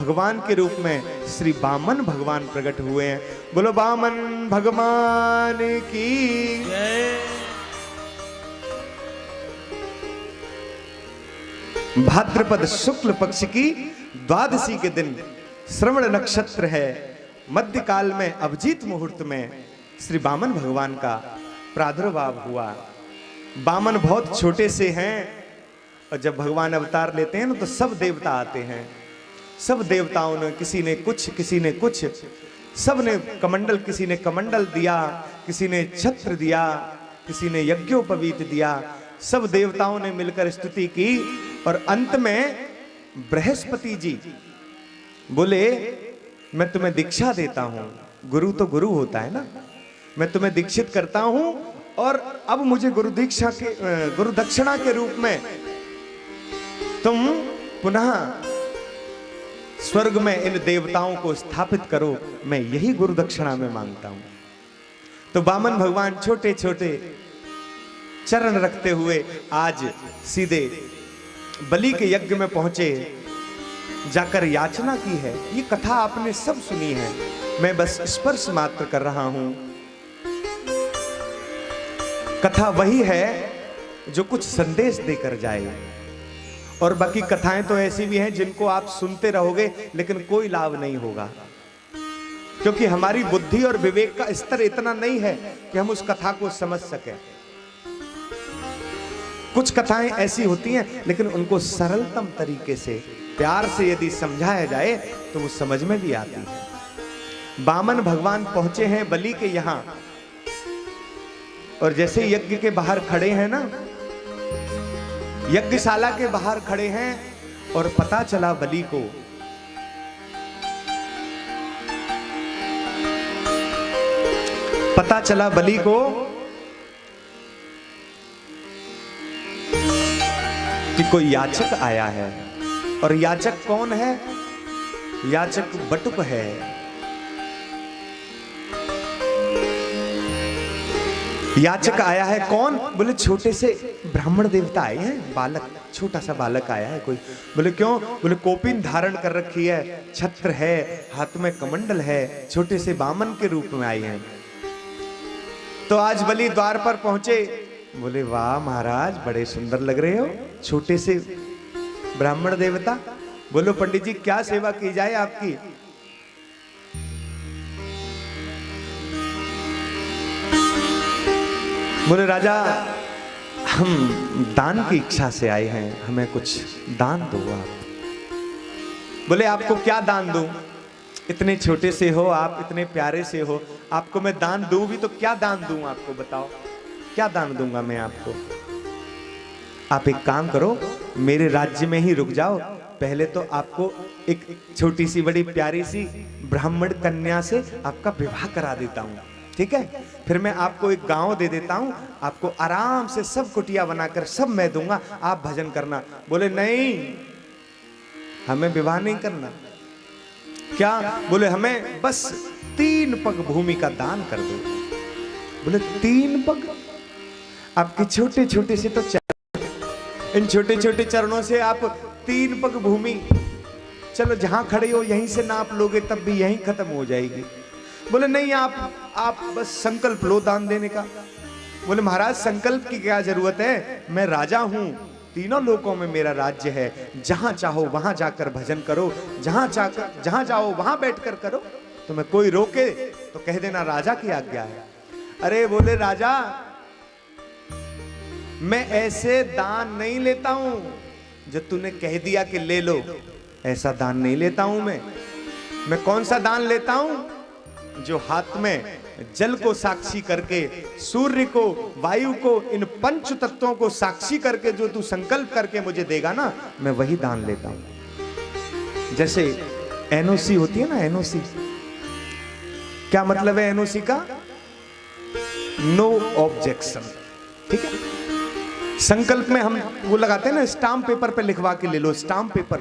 भगवान के रूप में श्री वामन भगवान प्रकट हुए हैं। बोलो वामन भगवान की जय। भाद्रपद शुक्ल पक्ष की द्वादशी के दिन श्रवण नक्षत्र है। मध्यकाल में अभिजीत मुहूर्त में श्री वामन भगवान का प्रादुर्भाव हुआ। वामन बहुत छोटे से हैं और जब भगवान अवतार लेते हैं ना तो सब देवता आते हैं। सब देवताओं ने किसी ने कुछ सब ने कमंडल, किसी ने कमंडल दिया, किसी ने छत्र दिया, किसी ने यज्ञोपवीत दिया। सब देवताओं ने मिलकर स्तुति की और अंत में बृहस्पति जी बोले मैं तुम्हें दीक्षा देता हूं। गुरु तो गुरु होता है ना, मैं तुम्हें दीक्षित करता हूं और अब मुझे गुरु दक्षिणा के रूप में तुम पुनः स्वर्ग में इन देवताओं को स्थापित करो, मैं यही गुरु दक्षिणा में मांगता हूं। तो वामन भगवान छोटे छोटे चरण रखते हुए आज सीधे बलि के यज्ञ में पहुंचे, जाकर याचना की है। ये कथा आपने सब सुनी है, मैं बस स्पर्श मात्र कर रहा हूं। कथा वही है जो कुछ संदेश देकर जाए, और बाकी कथाएं तो ऐसी भी हैं जिनको आप सुनते रहोगे लेकिन कोई लाभ नहीं होगा, क्योंकि हमारी बुद्धि और विवेक का स्तर इतना नहीं है कि हम उस कथा को समझ सकें। कुछ कथाएं ऐसी होती हैं लेकिन उनको सरलतम तरीके से प्यार से यदि समझाया जाए तो वो समझ में भी आती है। वामन भगवान पहुंचे हैं बलि के यहां, और जैसे यज्ञ के बाहर खड़े हैं ना, यज्ञशाला के बाहर खड़े हैं और पता चला बलि को कि कोई याचक आया है। और याचक कौन है? याचक बटुक है। याचक आया है कौन? बोले छोटे से ब्राह्मण देवता आए हैं, बालक, छोटा सा बालक आया है कोई। बोले क्यों? बोले कोपिन धारण कर रखी है, छत्र है, हाथ में कमंडल है, छोटे से वामन के रूप में आए हैं। तो आज बलि द्वार पर पहुंचे। बोले वाह महाराज, बड़े सुंदर लग रहे हो, छोटे से ब्राह्मण देवता। बोलो पंडित जी क्या सेवा की जाए आपकी? बोले राजा, हम दान की इच्छा से आए हैं, हमें कुछ दान दो आप। बोले आपको क्या दान दूं? इतने छोटे से हो आप, इतने प्यारे से हो, आपको मैं दान दूं भी तो क्या दान दूं आपको? बताओ क्या दान दूंगा मैं आपको? आप एक काम करो, मेरे राज्य में ही रुक जाओ। पहले तो आपको एक छोटी सी बड़ी प्यारी सी ब्राह्मण कन्या से आपका विवाह करा देता हूं, ठीक है? फिर मैं आपको एक गांव दे देता हूं, आपको आराम से सब कुटिया बनाकर सब मैं दूंगा, आप भजन करना। बोले नहीं, हमें विवाह नहीं करना। क्या? बोले हमें बस 3 पग भूमि का दान कर दो। बोले 3 पग? आपके छोटे छोटे से तो चरण, इन छोटे छोटे चरणों से आप 3 पग भूमि, चलो जहां खड़े हो यहीं से नाप लोगे तब भी यहीं खत्म हो जाएगी। बोले नहीं, आप बस संकल्प लो दान देने का। बोले महाराज संकल्प की क्या जरूरत है, मैं राजा हूं, तीनों लोकों में मेरा राज्य है, जहां चाहो वहां जाकर भजन करो, जहां चाहो वहां बैठकर करो। तो मैं कोई रोके तो कह देना राजा की आज्ञा है। अरे बोले राजा, मैं ऐसे दान नहीं लेता हूं जो तूने कह दिया कि ले लो, ऐसा दान नहीं लेता हूं मैं कौन सा दान लेता हूं? जो हाथ में जल को साक्षी करके, सूर्य को, वायु को, इन 5 तत्वों को साक्षी करके जो तू संकल्प करके मुझे देगा ना, मैं वही दान लेता हूं। जैसे एनओसी होती है ना, एनओसी क्या मतलब है? एनओसी का नो ऑब्जेक्शन, ठीक है? संकल्प में हम वो लगाते हैं ना, स्टाम्प पेपर पे लिखवा के ले लो, स्टाम्प पेपर